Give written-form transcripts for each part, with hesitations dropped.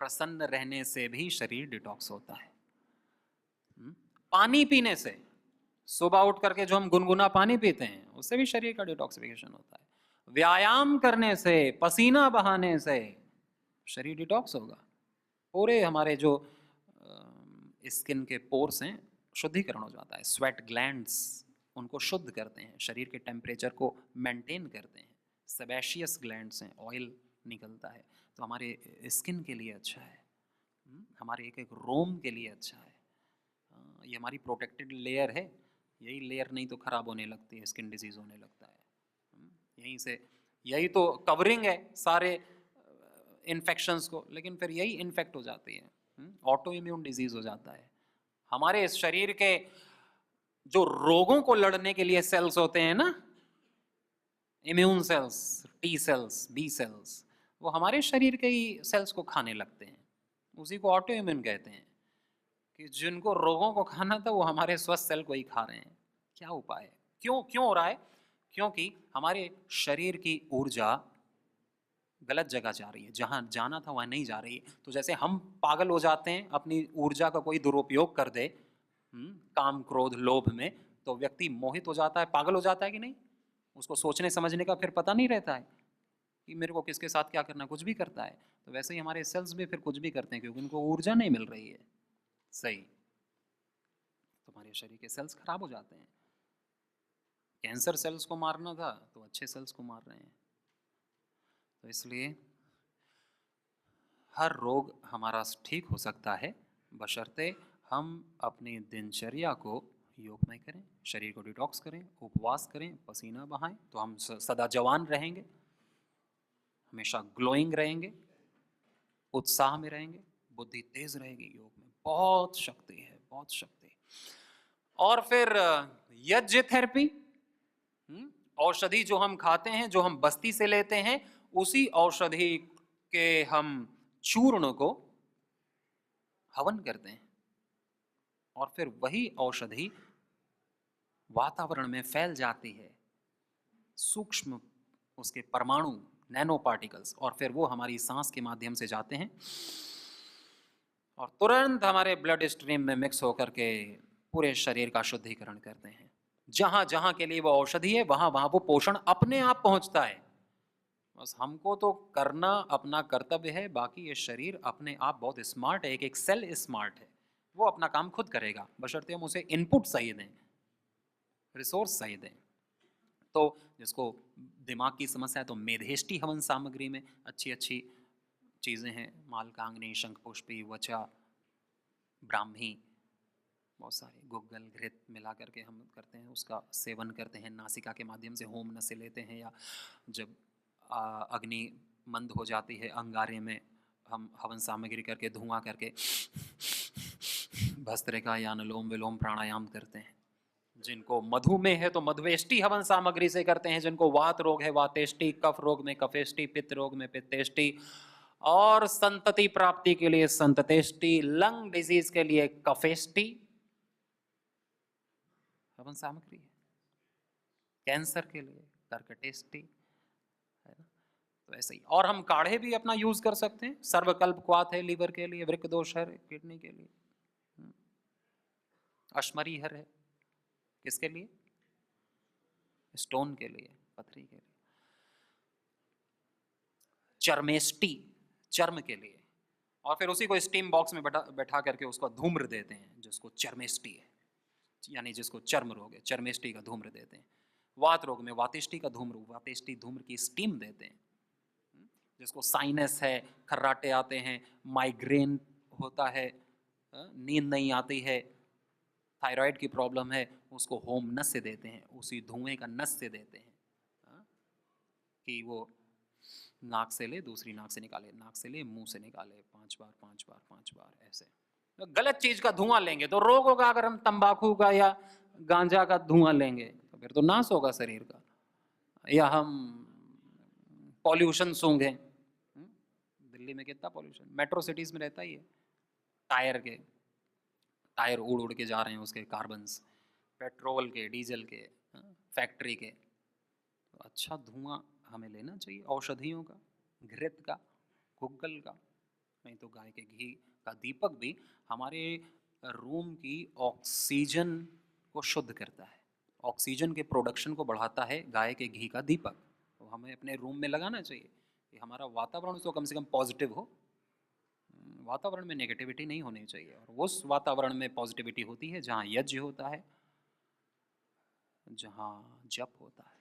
प्रसन्न रहने से भी शरीर डिटॉक्स होता है। पानी पीने से, सुबह उठ करके जो हम गुनगुना पानी पीते हैं उससे भी शरीर का डिटॉक्सिफिकेशन होता है। व्यायाम करने से, पसीना बहाने से शरीर डिटॉक्स होगा। पूरे हमारे जो स्किन के पोर्स हैं शुद्धिकरण हो जाता है। स्वेट ग्लैंड्स उनको शुद्ध करते हैं, शरीर के टेम्परेचर को मेंटेन करते हैं। सेबेशियस ग्लैंड्स हैं, ऑयल निकलता है तो हमारे स्किन के लिए अच्छा है, हमारे एक एक रोम के लिए अच्छा है। ये हमारी प्रोटेक्टेड लेयर है, यही लेयर नहीं तो ख़राब होने लगती है, स्किन डिजीज़ होने लगता है। यहीं से, यही तो कवरिंग है सारे इन्फेक्शंस को, लेकिन फिर यही इन्फेक्ट हो जाती है, ऑटो इम्यून डिजीज़ हो जाता है। हमारे इस शरीर के जो रोगों को लड़ने के लिए सेल्स होते हैं ना, immune cells, T cells, B cells, वो हमारे शरीर के ही सेल्स को खाने लगते हैं। उसी को ऑटो इम्यून कहते हैं कि जिनको रोगों को खाना था वो हमारे स्वस्थ सेल को ही खा रहे हैं। क्या उपाय है? क्यों क्यों हो रहा है? क्योंकि हमारे शरीर की ऊर्जा गलत जगह जा रही है, जहां जाना था वहां नहीं जा रही है। तो जैसे हम पागल हो जाते हैं, अपनी ऊर्जा का कोई दुरुपयोग कर दे काम क्रोध लोभ में, तो व्यक्ति मोहित हो जाता है, पागल हो जाता है कि नहीं? उसको सोचने समझने का फिर पता नहीं रहता है कि मेरे को किसके साथ क्या करना, कुछ भी करता है। तो वैसे ही हमारे सेल्स भी फिर कुछ भी करते हैं क्योंकि उनको ऊर्जा नहीं मिल रही है सही। तो हमारे शरीर के सेल्स खराब हो जाते हैं। कैंसर सेल्स को मारना था तो अच्छे सेल्स को मार रहे हैं। तो इसलिए हर रोग हमारा ठीक हो सकता है बशर्ते हम अपनी दिनचर्या को योगमय करें, शरीर को डिटॉक्स करें, उपवास करें, पसीना बहाएं, तो हम सदा जवान रहेंगे, हमेशा ग्लोइंग रहेंगे, उत्साह में रहेंगे, बुद्धि तेज रहेगी। योग में बहुत शक्ति है, बहुत शक्ति। और फिर यज्ञ थेरेपी, औषधि जो हम खाते हैं, जो हम बस्ती से लेते हैं, उसी औषधि के हम चूर्ण को हवन करते हैं और फिर वही औषधि वातावरण में फैल जाती है, सूक्ष्म उसके परमाणु, नैनो पार्टिकल्स, और फिर वो हमारी सांस के माध्यम से जाते हैं और तुरंत हमारे ब्लड स्ट्रीम में मिक्स होकर के पूरे शरीर का शुद्धिकरण करते हैं। जहां जहां के लिए वो औषधि है वहां वहां वो पोषण अपने आप पहुंचता है। बस हमको तो करना अपना कर्तव्य है, बाकी ये शरीर अपने आप बहुत स्मार्ट है, एक एक सेल स्मार्ट है, वो अपना काम खुद करेगा बशर्ते हम उसे इनपुट सही दें, रिसोर्स सही दें। तो जिसको दिमाग की समस्या है तो मेधेष्टि हवन सामग्री में अच्छी अच्छी चीज़ें हैं, मालकांगनी, शंखपुष्पी, वचा, ब्राह्मी, बहुत सारे, गुग्गल, घृत मिला करके हम करते हैं, उसका सेवन करते हैं, नासिका के माध्यम से होम नशे लेते हैं, या जब अग्नि मंद हो जाती है अंगारे में हम हवन सामग्री करके धुआं करके भस्त्रिका या अनुलोम विलोम प्राणायाम करते हैं। जिनको मधुमेह है तो मधुवेष्टि हवन सामग्री से करते हैं, जिनको वात रोग है वातेष्टि, कफ रोग में कफेष्टि, पित्त रोग में पित्तेष्टि, और संतति प्राप्ति के लिए संततेष्टि, लंग डिजीज के लिए कफेष्टि हवन सामग्री है, कैंसर के लिए कर्कटेष्टि, है ना। तो ऐसे ही, और हम काढ़े भी अपना यूज कर सकते हैं। सर्वकल्प क्वाथ है लीवर के लिए, वृक्क दोष है किडनी के लिए, अश्मरीहर है किसके लिए, स्टोन के लिए, पथरी के लिए, चर्मेष्टि चर्म के लिए, और फिर उसी को स्टीम बॉक्स में बैठा करके उसको धूम्र देते हैं, जिसको चर्मेष्टि है, यानी जिसको चर्म रोग है चर्मेष्टि का धूम्र देते हैं। वात रोग में वातेष्टि का धूम्र, वातेष्टि धूम्र की स्टीम देते हैं। जिसको साइनस है, खर्राटे आते हैं, माइग्रेन होता है, नींद नहीं आती है, थायराइड की प्रॉब्लम है, उसको होम नस से देते हैं, उसी धुएं का नस से देते हैं, कि वो नाक से ले दूसरी नाक से निकाले, नाक से ले मुंह से निकाले, 5 बार 5 बार 5 बार ऐसे। तो गलत चीज का धुआं लेंगे तो रोग होगा। अगर हम तंबाकू का या गांजा का धुआं लेंगे तो फिर तो नाश होगा शरीर का। या हम पॉल्यूशन सूंघें, दिल्ली में कितना पॉल्यूशन, मेट्रो सिटीज में रहता ही है, टायर उड़ उड़ के जा रहे हैं, उसके कार्बन्स, पेट्रोल के, डीजल के, फैक्ट्री के। तो अच्छा धुआं हमें लेना चाहिए, औषधियों का, घृत का, गुग्गल का, नहीं तो गाय के घी का दीपक भी हमारे रूम की ऑक्सीजन को शुद्ध करता है, ऑक्सीजन के प्रोडक्शन को बढ़ाता है गाय के घी का दीपक। तो हमें अपने रूम में लगाना चाहिए कि हमारा वातावरण तो कम से कम पॉजिटिव हो, वातावरण में नेगेटिविटी नहीं होनी चाहिए। और उस वातावरण में पॉजिटिविटी होती है जहाँ यज्ञ होता है, जहाँ जप होता है,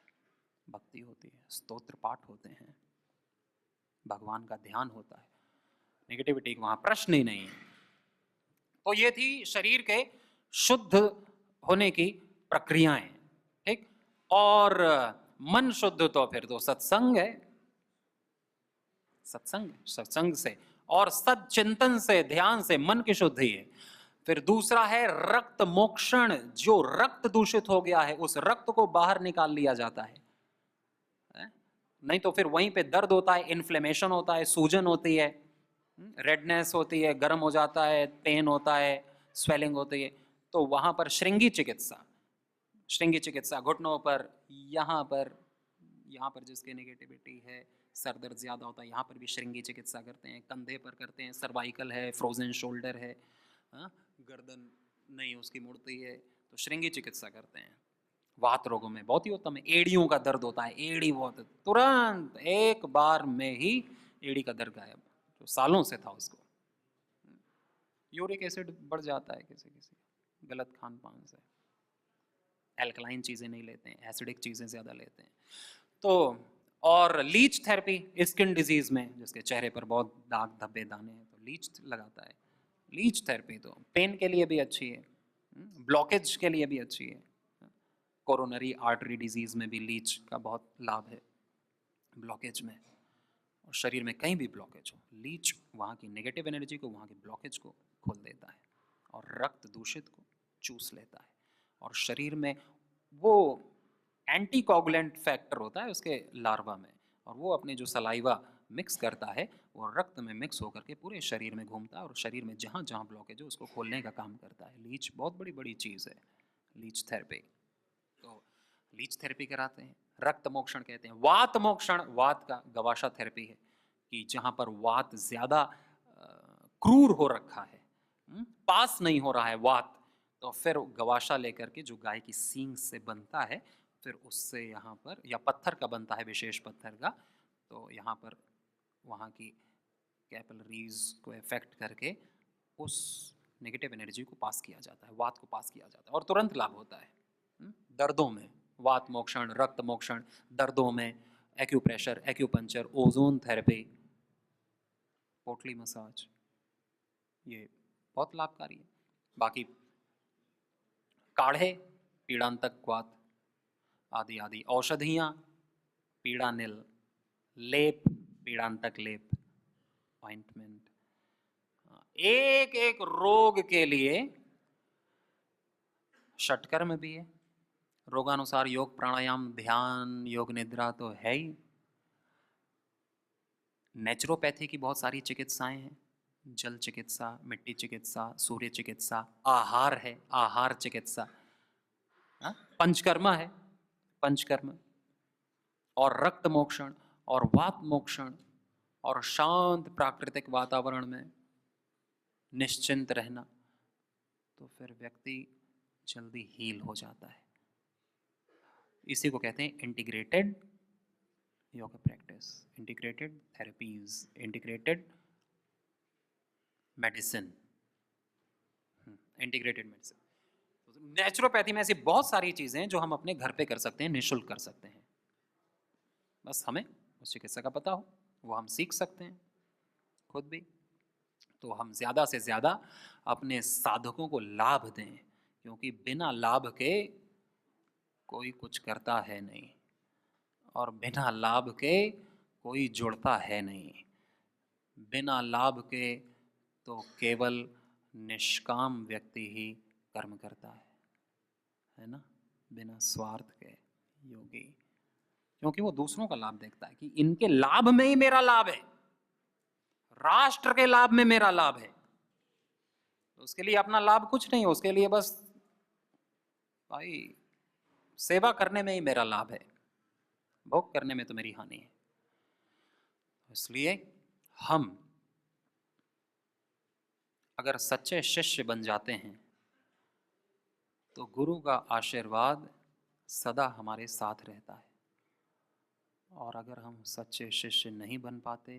भक्ति होती है, स्तोत्र पाठ होते हैं, भगवान का ध्यान होता है। नेगेटिविटी का वहाँ प्रश्न ही नहीं है। तो ये थी शरीर के शुद्ध होने की प्रक्रियाएं, ठीक। और मन शुद्ध तो फिर तो सत्संग है, सत्संग से और सच्चिंतन से, ध्यान से मन की शुद्धि है। फिर दूसरा है रक्त मोक्षण, जो रक्त दूषित हो गया है उस रक्त को बाहर निकाल लिया जाता है। नहीं तो फिर वहीं पे दर्द होता है, इन्फ्लेमेशन होता है, सूजन होती है, रेडनेस होती है, गर्म हो जाता है, पेन होता है, स्वेलिंग होती है। तो वहां पर श्रृंगी चिकित्सा घुटनों पर, यहाँ पर जिसके नेगेटिविटी है, सर दर्द ज्यादा होता है, यहाँ पर भी श्रृंगी चिकित्सा करते हैं। कंधे पर करते हैं, सर्वाइकल है, फ्रोजन शोल्डर है, गर्दन नहीं उसकी मुड़ती है तो श्रृंगी चिकित्सा करते हैं। वात रोगों में बहुत ही उत्तम है। एड़ियों का दर्द होता है, एड़ी बहुत, तुरंत एक बार में ही एड़ी का दर्द गायब, जो सालों से था उसको। यूरिक एसिड बढ़ जाता है किसी गलत खान पान से, एल्कलाइन चीज़ें नहीं लेते हैं, एसिडिक चीज़ें ज़्यादा लेते हैं। तो और लीच थेरेपी स्किन डिजीज में, जिसके चेहरे पर बहुत दाग धब्बे दाने हैं तो लीच लगाता है। लीच थेरेपी तो पेन के लिए भी अच्छी है, ब्लॉकेज के लिए भी अच्छी है। कोरोनरी आर्टरी डिजीज में भी लीच का बहुत लाभ है, ब्लॉकेज में। और शरीर में कहीं भी ब्लॉकेज हो, लीच वहाँ की नेगेटिव एनर्जी को, वहाँ की ब्लॉकेज को खोल देता है और रक्त दूषित को चूस लेता है। और शरीर में वो एंटीकोगुलेंट फैक्टर होता है उसके लार्वा में, और वो अपने जो सलाइवा मिक्स करता है वो रक्त में मिक्स होकर के पूरे शरीर में घूमता है और शरीर में जहाँ जहाँ ब्लॉकेज हो उसको खोलने का काम करता है। लीच बहुत बड़ी चीज़ है, लीच थेरेपी। तो लीच थेरेपी कराते हैं। रक्त मोक्षण कहते हैं। वात मोक्षण, वात का गवाशा थेरेपी है कि जहाँ पर वात ज़्यादा क्रूर हो रखा है, पास नहीं हो रहा है वात, तो फिर गवाशा लेकर के जो गाय की सींग से बनता है, फिर उससे यहाँ पर, या पत्थर का बनता है विशेष पत्थर का, तो यहाँ पर वहाँ की कैपिलरीज को इफेक्ट करके उस नेगेटिव एनर्जी को पास किया जाता है, वात को पास किया जाता है और तुरंत लाभ होता है। दर्दों में वात मोक्षण, रक्त मोक्षण, दर्दों में एक्यूप्रेशर, एक्यूपंचर, ओजोन थेरेपी, पोटली मसाज, ये बहुत लाभकारी है। बाकी काढ़े, पीड़ांतक वात आदि आदि, औषधियाँ, पीड़ानिल, लेप, पीड़ांतक लेप, ऑइंटमेंट, एक एक रोग के लिए षटकर्म भी है। रोगानुसार योग, प्राणायाम, ध्यान, योग निद्रा तो है ही। नेचुरोपैथी की बहुत सारी चिकित्साएं हैं, जल चिकित्सा, मिट्टी चिकित्सा, सूर्य चिकित्सा, आहार है, आहार चिकित्सा, पंचकर्मा है, पंचकर्म, और रक्त मोक्षण और वात मोक्षण और शांत प्राकृतिक वातावरण में निश्चिंत रहना, तो फिर व्यक्ति जल्दी हील हो जाता है। इसी को कहते हैं integrated yoga practice, integrated therapies, integrated medicine, integrated medicine. Naturopathy में ऐसी बहुत सारी चीजें हैं जो हम अपने घर पे कर सकते हैं, निःशुल्क कर सकते हैं। बस हमें उस चिकित्सा का पता हो, वो हम सीख सकते हैं खुद भी। तो हम ज़्यादा से ज़्यादा अपने साधकों को लाभ दें, क्योंकि बिना लाभ के कोई कुछ करता है नहीं और बिना लाभ के कोई जुड़ता है नहीं। बिना लाभ के तो केवल निष्काम व्यक्ति ही कर्म करता है ना, बिना स्वार्थ के योगी, क्योंकि वो दूसरों का लाभ देखता है कि इनके लाभ में ही मेरा लाभ है, राष्ट्र के लाभ में मेरा लाभ है। तो उसके लिए अपना लाभ कुछ नहीं है, उसके लिए बस भाई सेवा करने में ही मेरा लाभ है, भोग करने में तो मेरी हानि है। इसलिए हम अगर सच्चे शिष्य बन जाते हैं तो गुरु का आशीर्वाद सदा हमारे साथ रहता है, और अगर हम सच्चे शिष्य नहीं बन पाते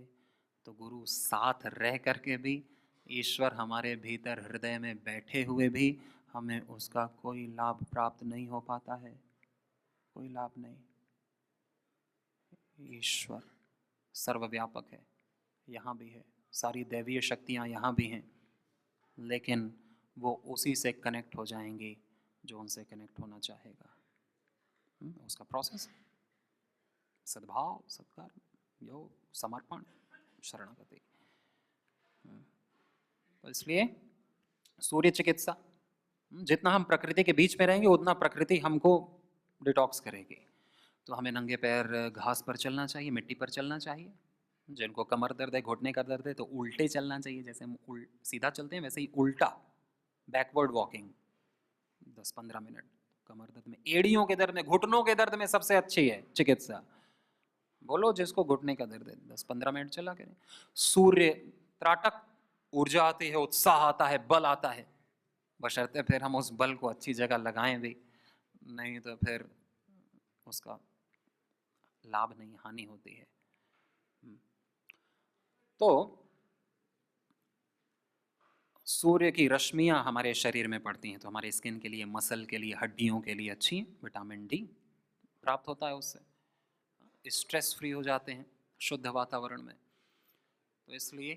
तो गुरु साथ रह करके भी, ईश्वर हमारे भीतर हृदय में बैठे हुए भी हमें उसका कोई लाभ प्राप्त नहीं हो पाता है, कोई लाभ नहीं। ईश्वर सर्वव्यापक है, यहाँ भी है, सारी दैवीय शक्तियाँ यहाँ भी हैं, लेकिन वो उसी से कनेक्ट हो जाएंगी जो उनसे कनेक्ट होना चाहेगा। उसका प्रोसेस सद्भाव, सत्कार, योग, समर्पण, शरणागति। तो इसलिए सूर्य चिकित्सा, जितना हम प्रकृति के बीच में रहेंगे उतना प्रकृति हमको डिटॉक्स करेगी। तो हमें नंगे पैर घास पर चलना चाहिए, मिट्टी पर चलना चाहिए। जिनको कमर दर्द है, घुटने का दर्द है, तो उल्टे चलना चाहिए। जैसे हम सीधा चलते हैं वैसे ही उल्टा, बैकवर्ड वॉकिंग 10-15 मिनट। कमर दर्द में, एड़ियों के दर्द में, घुटनों के दर्द में सबसे अच्छी है चिकित्सा। बोलो जिसको घुटने का दर्द है 10-15 मिनट चला करें। सूर्य त्राटक, ऊर्जा आती है, उत्साह आता है, बल आता है, बशर्ते फिर हम उस बल को अच्छी जगह लगाएं भी, नहीं तो फिर उसका लाभ नहीं, हानि होती है। तो सूर्य की रश्मियां हमारे शरीर में पड़ती हैं तो हमारे स्किन के लिए, मसल के लिए, हड्डियों के लिए अच्छी हैं। विटामिन डी प्राप्त होता है उससे, स्ट्रेस फ्री हो जाते हैं शुद्ध वातावरण में। तो इसलिए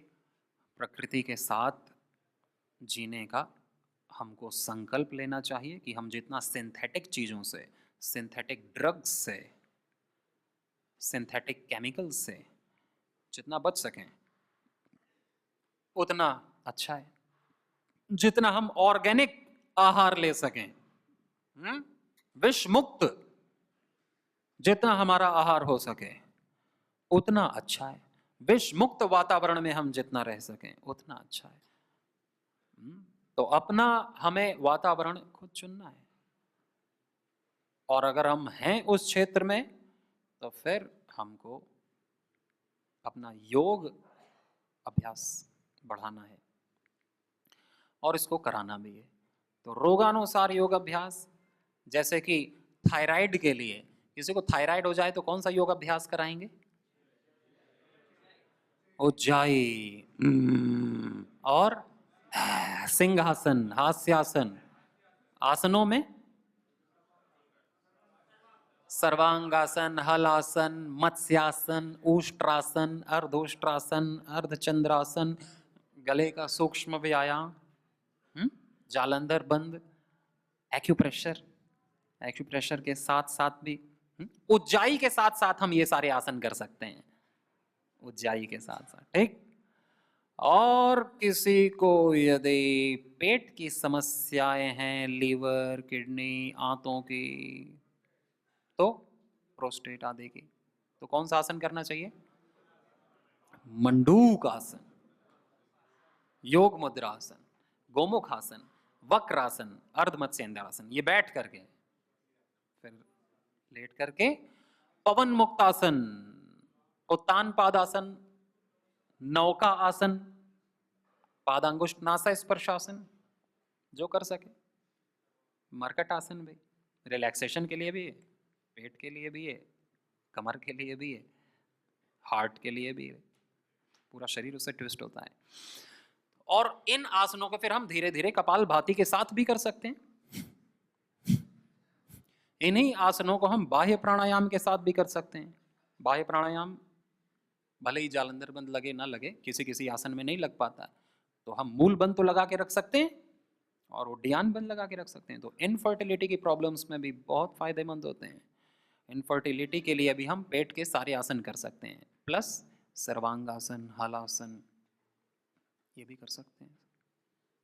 प्रकृति के साथ जीने का हमको संकल्प लेना चाहिए कि हम जितना सिंथेटिक चीज़ों से, सिंथेटिक ड्रग्स से, सिंथेटिक केमिकल्स से जितना बच सकें उतना अच्छा है। जितना हम ऑर्गेनिक आहार ले सकें, विष मुक्त जितना हमारा आहार हो सके उतना अच्छा है। विष मुक्त वातावरण में हम जितना रह सकें उतना अच्छा है। तो अपना हमें वातावरण खुद चुनना है, और अगर हम हैं उस क्षेत्र में तो फिर हमको अपना योग अभ्यास बढ़ाना है और इसको कराना भी है। तो रोगानुसार योग अभ्यास, जैसे कि थायराइड के लिए, किसी को थायराइड हो जाए तो कौन सा योग अभ्यास कराएंगे? उज्जाई और सिंहासन, हास्यासन। आसनों में सर्वांगासन, हलासन, मत्स्यासन, उष्ट्रासन, अर्धोष्ट्रासन, अर्धचंद्रासन, गले का सूक्ष्म व्यायाम, जालंधर बंद, एक्यूप्रेशर, एक्यूप्रेशर के साथ साथ भी उज्जाई के साथ साथ हम ये सारे आसन कर सकते हैं, उज्जाई के साथ साथ, ठीक। और किसी को यदि पेट की समस्याएं हैं, लीवर, किडनी, आंतों की, तो प्रोस्टेट आदि की, तो कौन सा आसन करना चाहिए? मंडूक आसन, योग मुद्रा आसन, गोमुख आसन, वक्रासन, अर्धमत्स्येंद्रासन। ये बैठ करके, फिर लेट करके पवन मुक्तासन, उत्तान पादासन, नौका आसन, पादांगुष्ठ नासा स्पर्शासन, जो कर सके। मरकट आसन भी रिलैक्सेशन के लिए भी है, पेट के लिए भी है, कमर के लिए भी है, हार्ट के लिए भी है, पूरा शरीर उससे ट्विस्ट होता है। और इन आसनों को फिर हम धीरे धीरे कपालभाति के साथ भी कर सकते हैं। इन्हीं आसनों को हम बाह्य प्राणायाम के साथ भी कर सकते हैं। बाह्य प्राणायाम भले ही जालंधर बंद लगे ना लगे, किसी किसी आसन में नहीं लग पाता, तो हम मूल बंद तो लगा के रख सकते हैं और उड्डयन बंद लगा के रख सकते हैं। तो इनफर्टिलिटी की प्रॉब्लम्स में भी बहुत फायदेमंद होते हैं। इनफर्टिलिटी के लिए भी हम पेट के सारे आसन कर सकते हैं, प्लस सर्वांगासन, हलासन ये भी कर सकते हैं,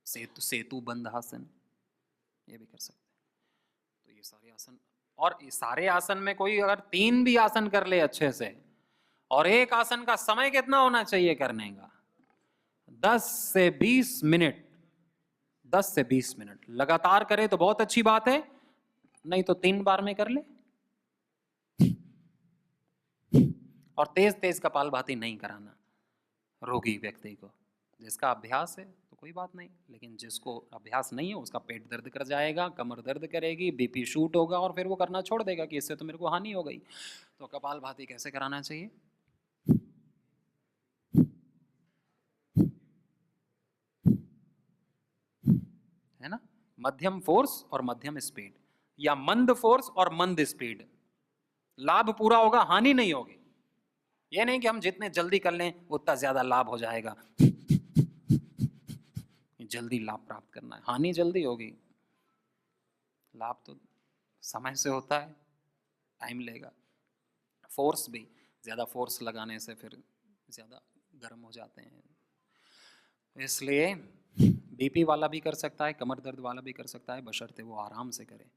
सेतु बंधासन ये भी कर सकते हैं। तो ये सारे आसन, और ये सारे आसन में कोई अगर 3 भी आसन कर ले अच्छे से, और एक आसन का समय कितना होना चाहिए करने का? 10 से 20 मिनट। 10 से 20 मिनट लगातार करे तो बहुत अच्छी बात है, नहीं तो 3 बार में कर ले। और तेज तेज कपालभाति नहीं कराना रोगी व्यक्ति को, जिसका अभ्यास है तो कोई बात नहीं, लेकिन जिसको अभ्यास नहीं है उसका पेट दर्द कर जाएगा, कमर दर्द करेगी, बीपी शूट होगा और फिर वो करना छोड़ देगा कि इससे तो मेरे को हानि हो गई। तो कपालभाति कैसे कराना चाहिए? है ना, मध्यम फोर्स और मध्यम स्पीड, या मंद फोर्स और मंद स्पीड। लाभ पूरा होगा, हानि नहीं होगी। ये नहीं कि हम जितने जल्दी कर लें उतना ज्यादा लाभ हो जाएगा, जल्दी लाभ प्राप्त करना है, हानि जल्दी होगी। लाभ तो समय से होता है, टाइम लेगा। फोर्स भी, ज्यादा फोर्स लगाने से फिर ज्यादा गर्म हो जाते हैं। इसलिए बीपी वाला भी कर सकता है, कमर दर्द वाला भी कर सकता है, बशर्ते वो आराम से करे।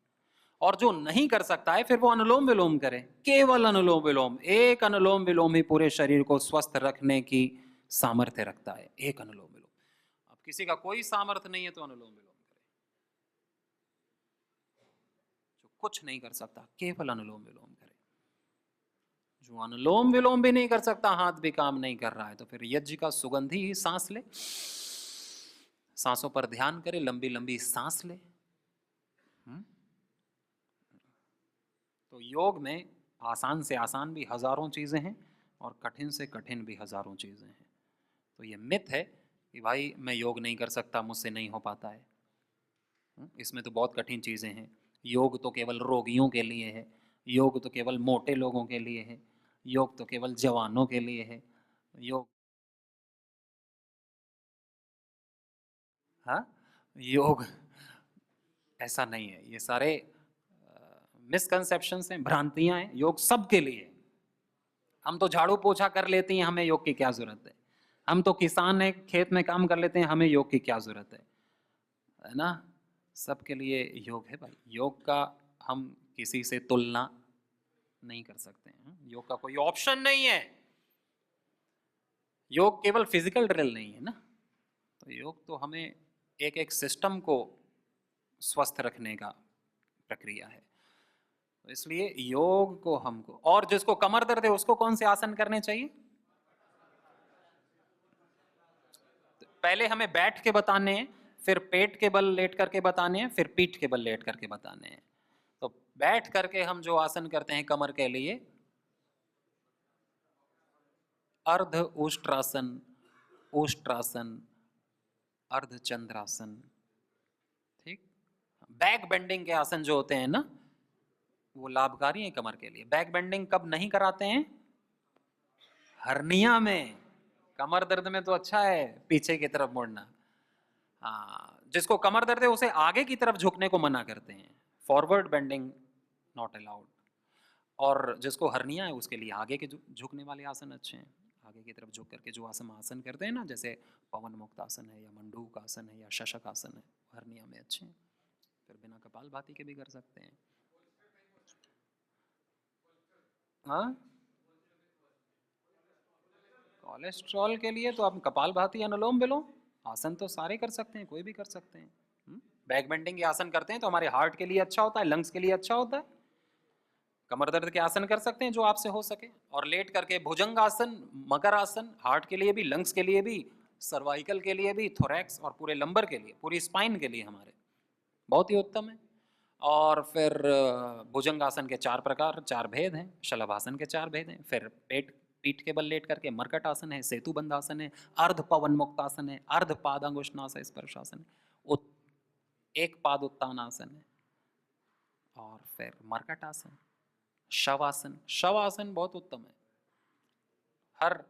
और जो नहीं कर सकता है फिर वो अनुलोम विलोम करे, केवल अनुलोम विलोम। एक अनुलोम विलोम ही पूरे शरीर को स्वस्थ रखने की सामर्थ्य रखता है, एक अनुलोम विलोम। अब किसी का कोई सामर्थ्य नहीं है तो अनुलोम विलोम करे। जो कुछ नहीं कर सकता केवल अनुलोम विलोम करे। जो अनुलोम विलोम भी नहीं कर सकता, हाथ भी काम नहीं कर रहा है, तो फिर यज्ञ का सुगंधी ही सांस ले, सांसों पर ध्यान करे, लंबी लंबी सांस ले। तो योग में आसान से आसान भी हजारों चीजें हैं और कठिन से कठिन भी हजारों चीजें हैं। तो ये मिथ है कि भाई मैं योग नहीं कर सकता, मुझसे नहीं हो पाता है। इसमें तो बहुत कठिन चीजें हैं। योग तो केवल रोगियों के लिए है, योग तो केवल मोटे लोगों के लिए है, योग तो केवल जवानों के लिए है, योग, हाँ, योग ऐसा नहीं है। ये सारे मिसकंसेप्शंस हैं, भ्रांतियां हैं। योग सबके लिए। हम तो झाड़ू पोछा कर लेते हैं, हमें योग की क्या जरूरत है? हम तो किसान हैं, खेत में काम कर लेते हैं, हमें योग की क्या जरूरत है ना? सबके लिए योग है भाई। योग का हम किसी से तुलना नहीं कर सकते हैं, योग का कोई ऑप्शन नहीं है। योग केवल फिजिकल ड्रिल नहीं है ना, तो योग तो हमें एक एक सिस्टम को स्वस्थ रखने का प्रक्रिया है। तो इसलिए योग को हमको, और जिसको कमर दर्द है उसको कौन से आसन करने चाहिए? पहले हमें बैठ के बताने हैं, फिर पेट के बल लेट करके बताने हैं, फिर पीठ के बल लेट करके बताने हैं। तो बैठ करके हम जो आसन करते हैं कमर के लिए, अर्ध उष्ट्रासन, उष्ट्रासन, अर्ध चंद्रासन, ठीक। बैक बेंडिंग के आसन जो होते हैं ना, वो लाभकारी है कमर के लिए। बैक बेंडिंग कब नहीं कराते हैं? हर्निया में। कमर दर्द में तो अच्छा है पीछे की तरफ मुड़ना। हाँ, जिसको कमर दर्द है उसे आगे की तरफ झुकने को मना करते हैं, फॉरवर्ड बेंडिंग नॉट अलाउड। और जिसको हर्निया है उसके लिए आगे के झुकने वाले आसन अच्छे हैं। आगे की तरफ झुक करके जो आसन आसन करते हैं ना, जैसे पवन मुक्त आसन है, या मंडूक आसन है, या शशक आसन है, हर्निया में अच्छे हैं। फिर बिना कपालभाति के भी कर सकते हैं। हाँ, कोलेस्ट्रॉल के लिए तो आप कपालभाति, अनुलोम विलोम, आसन तो सारे कर सकते हैं, कोई भी कर सकते हैं। बैक बेंडिंग के आसन करते हैं तो हमारे हार्ट के लिए अच्छा होता है, लंग्स के लिए अच्छा होता है। कमर दर्द के आसन कर सकते हैं जो आपसे हो सके, और लेट करके भुजंग आसन, मकर आसन, हार्ट के लिए भी, लंग्स के लिए भी, सर्वाइकल के लिए भी, थोरैक्स और पूरे लंबर के लिए, पूरी स्पाइन के लिए हमारे बहुत ही उत्तम है। और फिर भुजंग आसन के 4 प्रकार, 4 भेद हैं, शलभासन के 4 भेद हैं। फिर पेट पीठ के बल लेट करके मरकट आसन है, सेतु बंध आसन है, अर्ध पवन मुक्त आसन है, अर्ध पादांगुष्ठासन स्पर्शासन है, एक पाद उत्तान आसन है, और फिर मरकट आसन, शवासन। शवासन बहुत उत्तम है। हर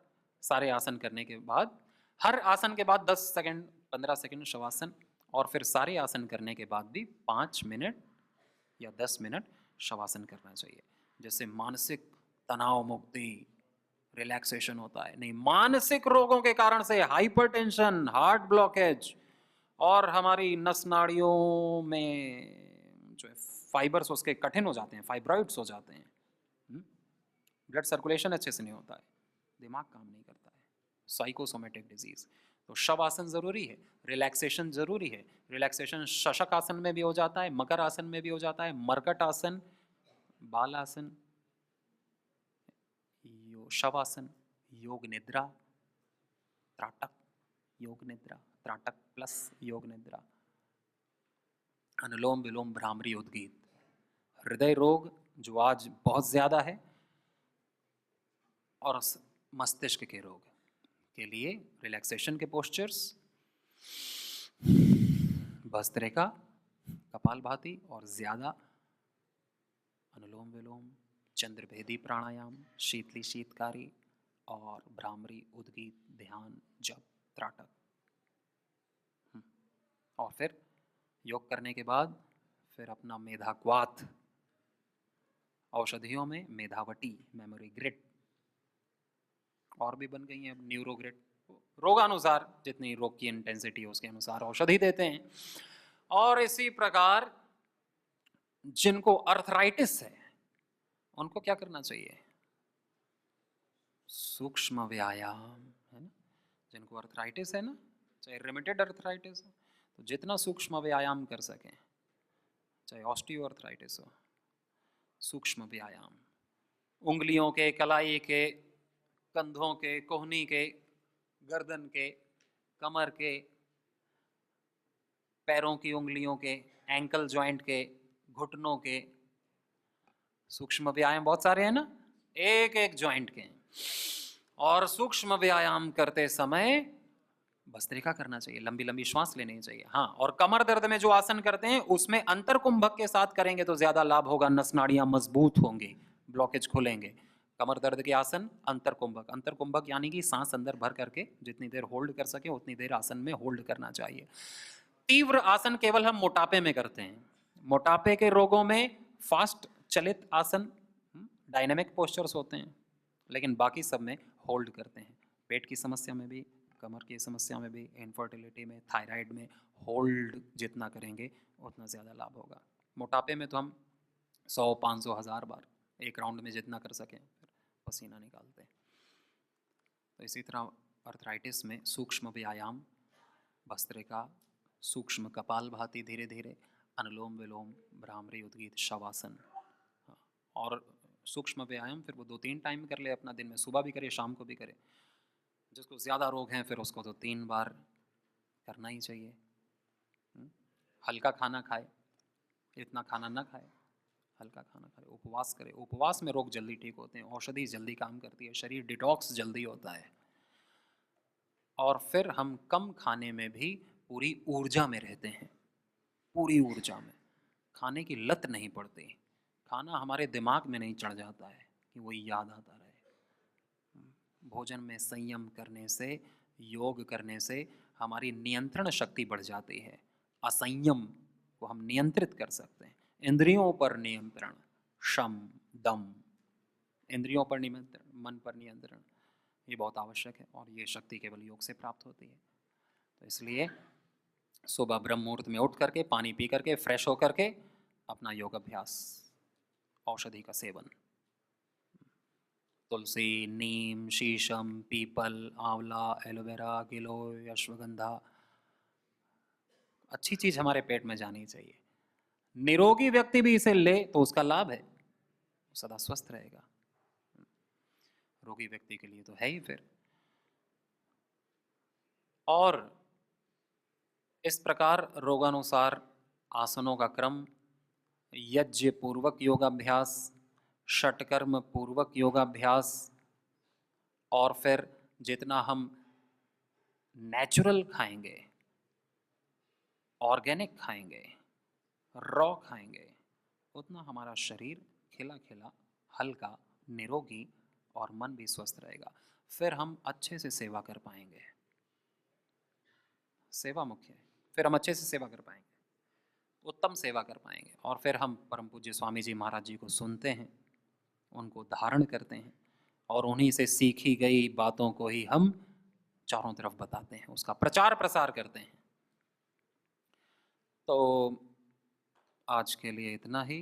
सारे आसन करने के बाद, हर आसन के बाद 10 सेकंड 15 सेकंड शवासन, और फिर सारे आसन करने के बाद भी 5 मिनट या 10 मिनट शवासन करना चाहिए। जैसे मानसिक तनाव मुक्ति, रिलैक्सेशन होता है। नहीं, मानसिक रोगों के कारण से हाइपरटेंशन, हार्ट ब्लॉकेज, और हमारी नस नाड़ियों में जो है फाइबर्स उसके कठिन हो जाते हैं, फाइब्रॉइड्स हो जाते हैं, ब्लड सर्कुलेशन अच्छे से नहीं होता है, दिमाग काम नहीं करता है, साइकोसोमेटिक डिजीज। तो शवासन जरूरी है, रिलैक्सेशन जरूरी है। रिलैक्सेशन शशक आसन में भी हो जाता है, मकर आसन में भी हो जाता है, मरकट आसन, बाल आसन, शवासन, योग निद्रा, त्राटक, योग निद्रा, त्राटक प्लस योग निद्रा, अनुलोम विलोम भ्रामरी उद्गीत। हृदय रोग जो आज बहुत ज़्यादा है और मस्तिष्क के रोग के लिए रिलैक्सेशन के पोस्चर्स, भस्त्रिका, कपालभाति और ज़्यादा अनुलोम विलोम, चंद्रभेदी प्राणायाम, शीतली शीतकारी और भ्रामरी उद्गीत, ध्यान, जप, त्राटक। और फिर योग करने के बाद फिर अपना मेधाक्वाथ, औषधियों में मेधावटी, मेमोरी ग्रिड, और भी बन गई हैं अब न्यूरो ग्रिड। रोगानुसार जितनी रोग की इंटेंसिटी है उसके अनुसार औषधि देते हैं। और इसी प्रकार जिनको अर्थराइटिस है उनको क्या करना चाहिए? सूक्ष्म व्यायाम, है ना। जिनको अर्थराइटिस है ना, चाहे रिमिटेड अर्थराइटिस हो, तो जितना सूक्ष्म व्यायाम कर सकें, चाहे ऑस्टियो अर्थराइटिस हो, सूक्ष्म व्यायाम, उंगलियों के, कलाई के, कंधों के, कोहनी के, गर्दन के, कमर के, पैरों की उंगलियों के, एंकल जॉइंट के, घुटनों के, सूक्ष्म व्यायाम बहुत सारे हैं ना, एक एक जॉइंट के। और सूक्ष्म व्यायाम करते समय भस्त्रिका करना चाहिए, लंबी लंबी श्वास लेनी चाहिए। हाँ, और कमर दर्द में जो आसन करते हैं उसमें अंतर कुंभक के साथ करेंगे तो ज्यादा लाभ होगा, नस नाड़ियां मजबूत होंगी, ब्लॉकेज खुलेंगे। कमर दर्द के आसन अंतर कुंभक यानी कि सांस अंदर भर करके जितनी देर होल्ड कर सके उतनी देर आसन में होल्ड करना चाहिए। तीव्र आसन केवल हम मोटापे में करते हैं। मोटापे के रोगों में फास्ट चलित आसन, डायनेमिक पोस्चर्स होते हैं, लेकिन बाकी सब में होल्ड करते हैं। पेट की समस्या में भी, कमर की समस्या में भी, इनफर्टिलिटी में, थायराइड में होल्ड जितना करेंगे उतना ज़्यादा लाभ होगा। मोटापे में तो हम 100, 500, 1000 बार एक राउंड में जितना कर सकें फिर पसीना निकालते हैं। तो इसी तरह अर्थराइटिस में सूक्ष्म व्यायाम, भस्त्रिका, सूक्ष्म कपालभाति, धीरे धीरे अनुलोम विलोम, भ्रामरी उद्गीत, शवासन। और सूक्ष्म व्यायाम फिर वो 2-3 टाइम कर ले अपना, दिन में सुबह भी करे, शाम को भी करे। जिसको ज़्यादा रोग हैं फिर उसको तो 3 बार करना ही चाहिए। हल्का खाना खाए, इतना खाना ना खाए, हल्का खाना खाए, उपवास करे। उपवास में रोग जल्दी ठीक होते हैं, औषधि जल्दी काम करती है, शरीर डिटॉक्स जल्दी होता है। और फिर हम कम खाने में भी पूरी ऊर्जा में रहते हैं, पूरी ऊर्जा में, खाने की लत नहीं पड़ती, खाना हमारे दिमाग में नहीं चढ़ जाता है कि वही याद आता रहे। भोजन में संयम करने से, योग करने से हमारी नियंत्रण शक्ति बढ़ जाती है। असंयम को हम नियंत्रित कर सकते हैं। इंद्रियों पर नियंत्रण, शम दम, इंद्रियों पर नियंत्रण, मन पर नियंत्रण, ये बहुत आवश्यक है और ये शक्ति केवल योग से प्राप्त होती है। तो इसलिए सुबह ब्रह्म मुहूर्त में उठ करके, पानी पी करके, फ्रेश होकर के अपना योग अभ्यास, औषधि का सेवन, तुलसी, नीम, शीशम, पीपल, आंवला, एलोवेरा, गिलोय, अश्वगंधा, अच्छी चीज हमारे पेट में जानी चाहिए। निरोगी व्यक्ति भी इसे ले तो उसका लाभ है, सदा स्वस्थ रहेगा। रोगी व्यक्ति के लिए तो है ही फिर। और इस प्रकार रोगानुसार आसनों का क्रम, यज्ञ पूर्वक योगाभ्यास, षटकर्म पूर्वक योगाभ्यास, और फिर जितना हम नेचुरल खाएंगे, ऑर्गेनिक खाएंगे, रॉ खाएंगे, उतना हमारा शरीर खिला खिला, हल्का, निरोगी और मन भी स्वस्थ रहेगा। फिर हम अच्छे से सेवा कर पाएंगे। सेवा मुख्य है, फिर हम अच्छे से सेवा कर पाएंगे, उत्तम सेवा कर पाएंगे। और फिर हम परम पूज्य स्वामी जी महाराज जी को सुनते हैं, उनको धारण करते हैं और उन्हीं से सीखी गई बातों को ही हम चारों तरफ बताते हैं, उसका प्रचार प्रसार करते हैं। तो आज के लिए इतना ही।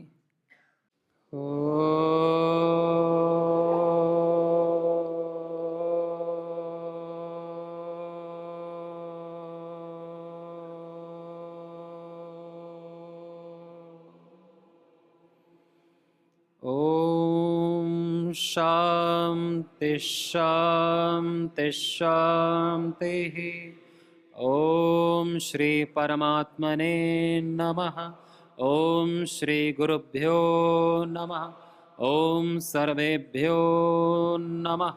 ओम शांति शांति शांति। ओम श्री परमात्मने नमः। ओम श्री गुरुभ्यो नमः। ओम सर्वेभ्यो नमः।